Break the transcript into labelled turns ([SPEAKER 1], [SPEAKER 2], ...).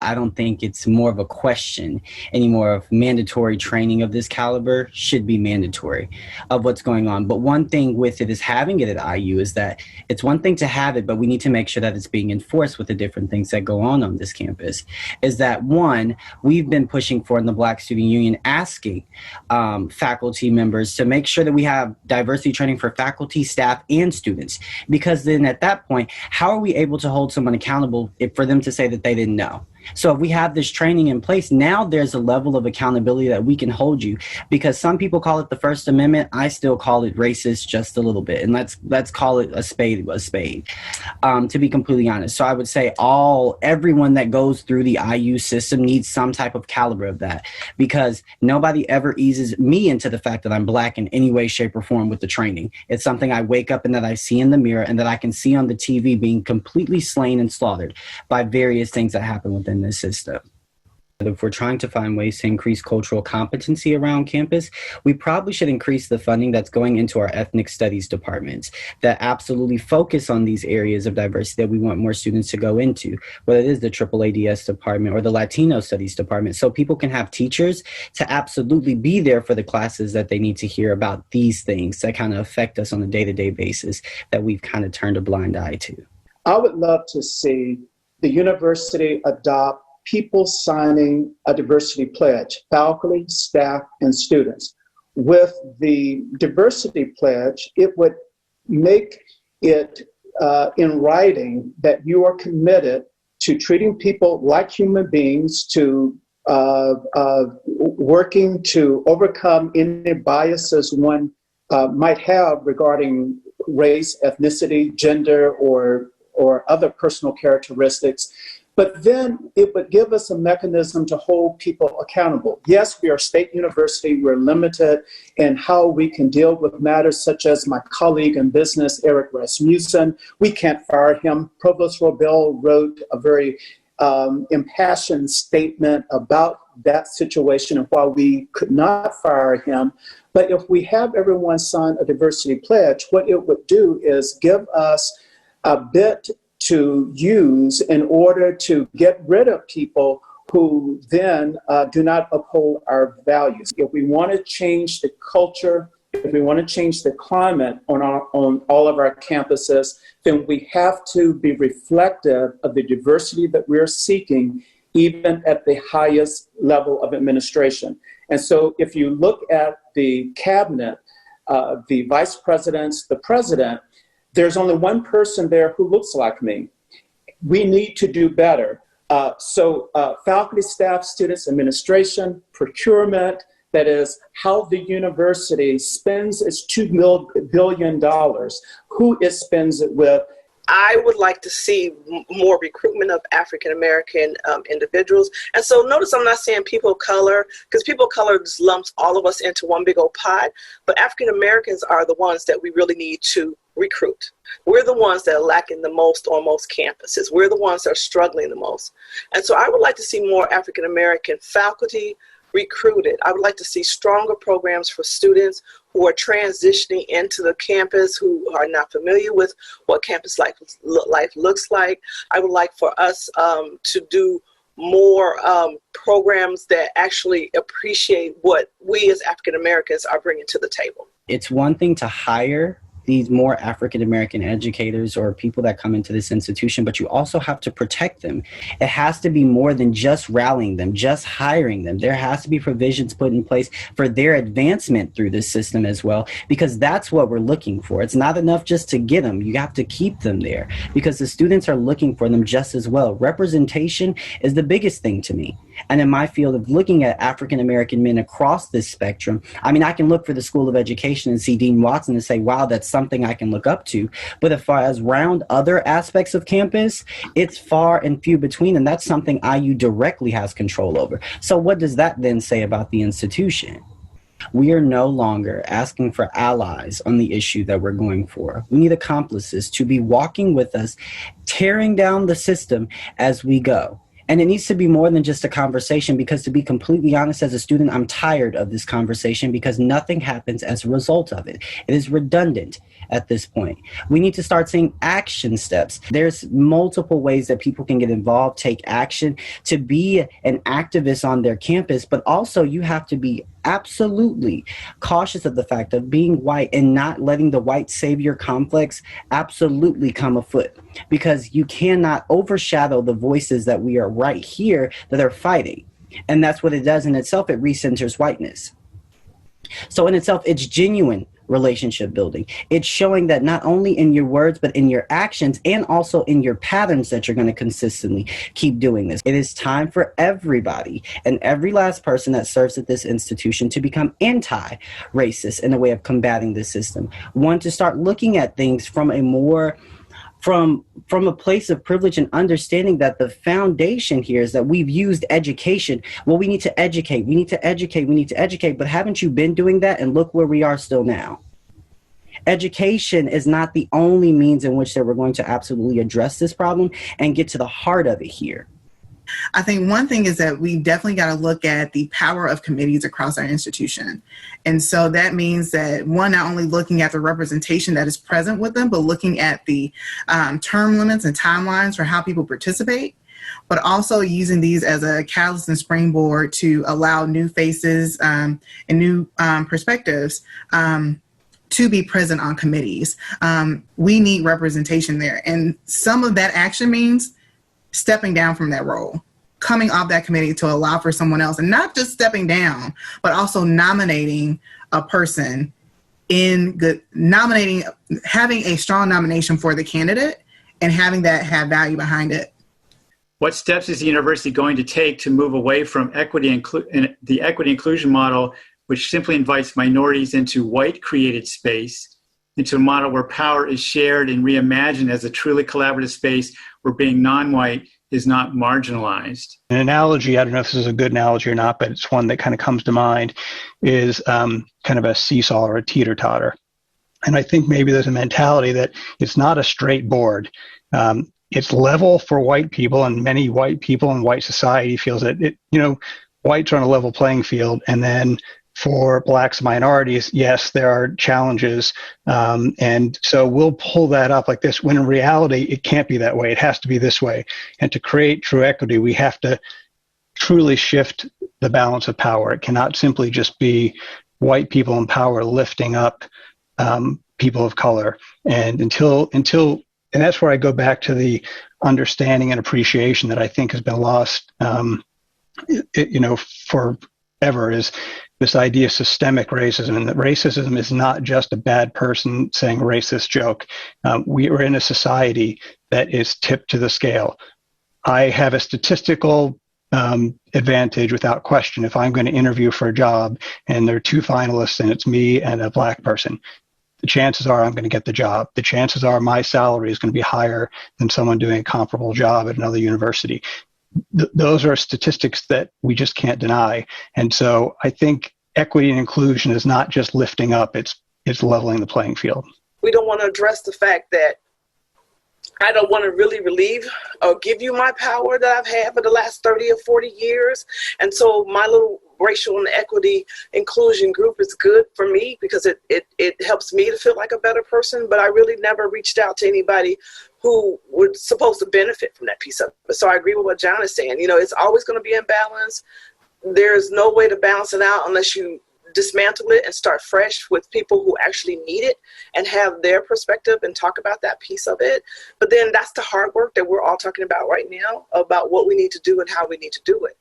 [SPEAKER 1] I don't think it's more of a question anymore of mandatory training of this caliber should be mandatory of what's going on. But one thing with it is having it at IU is that it's one thing to have it, but we need to make sure that it's being enforced with the different things that go on this campus. Is that one, we've been pushing for in the Black Student Union, asking faculty members to make sure that we have diversity training for faculty, staff, and students. Because then at that point, how are we able to hold someone accountable for them to say that they didn't know? So if we have this training in place, now there's a level of accountability that we can hold you, because some people call it the First Amendment. I still call it racist just a little bit. And let's call it a spade, to be completely honest. So I would say everyone that goes through the IU system needs some type of caliber of that, because nobody ever eases me into the fact that I'm Black in any way, shape, or form with the training. It's something I wake up and that I see in the mirror and that I can see on the TV being completely slain and slaughtered by various things that happen within this system. If we're trying to find ways to increase cultural competency around campus, we probably should increase the funding that's going into our ethnic studies departments that absolutely focus on these areas of diversity that we want more students to go into, whether it is the AAADS department or the Latino studies department, so people can have teachers to absolutely be there for the classes that they need to hear about these things that kind of affect us on a day-to-day basis that we've kind of turned a blind eye to.
[SPEAKER 2] I would love to see the university adopt people signing a diversity pledge, faculty, staff, and students. With the diversity pledge, it would make it in writing that you are committed to treating people like human beings, to working to overcome any biases one might have regarding race, ethnicity, gender, or other personal characteristics. But then it would give us a mechanism to hold people accountable. Yes, we are a state university. We're limited in how we can deal with matters such as my colleague in business, Eric Rasmussen. We can't fire him. Provost Robel wrote a very impassioned statement about that situation and why we could not fire him. But if we have everyone sign a diversity pledge, what it would do is give us a bit to use in order to get rid of people who then do not uphold our values. If we want to change the culture, if we want to change the climate on all of our campuses, then we have to be reflective of the diversity that we're seeking, even at the highest level of administration. And so if you look at the cabinet, the vice presidents, the president, there's only one person there who looks like me. We need to do better. So faculty, staff, students, administration, procurement, that is how the university spends its $2 billion, who it spends it with.
[SPEAKER 3] I would like to see more recruitment of African-American individuals. And so notice I'm not saying people of color, because people of color just lumps all of us into one big old pot, but African-Americans are the ones that we really need to recruit. We're the ones that are lacking the most on most campuses. We're the ones that are struggling the most. And so I would like to see more African-American faculty recruited. I would like to see stronger programs for students who are transitioning into the campus, who are not familiar with what campus life looks like. I would like for us to do more programs that actually appreciate what we as African Americans are bringing to the table.
[SPEAKER 1] It's one thing to hire these more African-American educators or people that come into this institution, but you also have to protect them. It has to be more than just rallying them, just hiring them. There has to be provisions put in place for their advancement through this system as well, because that's what we're looking for. It's not enough just to get them. You have to keep them there because the students are looking for them just as well. Representation is the biggest thing to me. And in my field of looking at African-American men across this spectrum, I mean, I can look for the School of Education and see Dean Watson and say, wow, that's something I can look up to. But as far as round other aspects of campus, it's far and few between, and that's something IU directly has control over. So what does that then say about the institution? We are no longer asking for allies on the issue that we're going for. We need accomplices to be walking with us, tearing down the system as we go. And it needs to be more than just a conversation, because to be completely honest, as a student, I'm tired of this conversation because nothing happens as a result of it. It is redundant at this point. We need to start seeing action steps. There's multiple ways that people can get involved, take action, to be an activist on their campus, but also you have to be absolutely cautious of the fact of being white and not letting the white savior complex absolutely come afoot, because you cannot overshadow the voices that we are right here that are fighting. And that's what it does in itself. It recenters whiteness. So in itself, it's genuine relationship building. It's showing that not only in your words, but in your actions, and also in your patterns, that you're going to consistently keep doing this. It is time for everybody and every last person that serves at this institution to become anti-racist in a way of combating this system. One, to start looking at things from a more from a place of privilege, and understanding that the foundation here is that we've used education. Well, we need to educate, but haven't you been doing that? And look where we are still now. Education is not the only means in which that we're going to absolutely address this problem and get to the heart of it here.
[SPEAKER 4] I think one thing is that we definitely got to look at the power of committees across our institution. And so that means that, one, not only looking at the representation that is present with them, but looking at the term limits and timelines for how people participate, but also using these as a catalyst and springboard to allow new faces and new perspectives to be present on committees. We need representation there. And some of that action means stepping down from that role, coming off that committee to allow for someone else, and not just stepping down, but also nominating a person having a strong nomination for the candidate and having that have value behind it.
[SPEAKER 5] What steps is the university going to take to move away from the equity inclusion model, which simply invites minorities into white created space, into a model where power is shared and reimagined as a truly collaborative space where being non-white is not marginalized?
[SPEAKER 6] An analogy, I don't know if this is a good analogy or not, but it's one that kind of comes to mind, is kind of a seesaw or a teeter-totter. And I think maybe there's a mentality that it's not a straight board. It's level for white people, and many white people in white society feels that whites are on a level playing field, and then for blacks and minorities, yes, there are challenges. And so we'll pull that up like this, when in reality, it can't be that way. It has to be this way. And to create true equity, we have to truly shift the balance of power. It cannot simply just be white people in power lifting up people of color. And and that's where I go back to the understanding and appreciation that I think has been lost, forever, is this idea of systemic racism, and that racism is not just a bad person saying a racist joke. We are in a society that is tipped to the scale. I have a statistical advantage without question. If I'm going to interview for a job and there are two finalists and it's me and a black person, the chances are I'm going to get the job. The chances are my salary is going to be higher than someone doing a comparable job at another university. Those are statistics that we just can't deny. And so I think equity and inclusion is not just lifting up, it's leveling the playing field.
[SPEAKER 3] We don't want to address the fact that I don't want to really relieve or give you my power that I've had for the last 30 or 40 years. And so my little racial and equity inclusion group is good for me because it helps me to feel like a better person. But I really never reached out to anybody who was supposed to benefit from that piece of it. So I agree with what John is saying. It's always going to be imbalance. There's no way to balance it out unless you dismantle it and start fresh with people who actually need it and have their perspective and talk about that piece of it. But then that's the hard work that we're all talking about right now, about what we need to do and how we need to do it.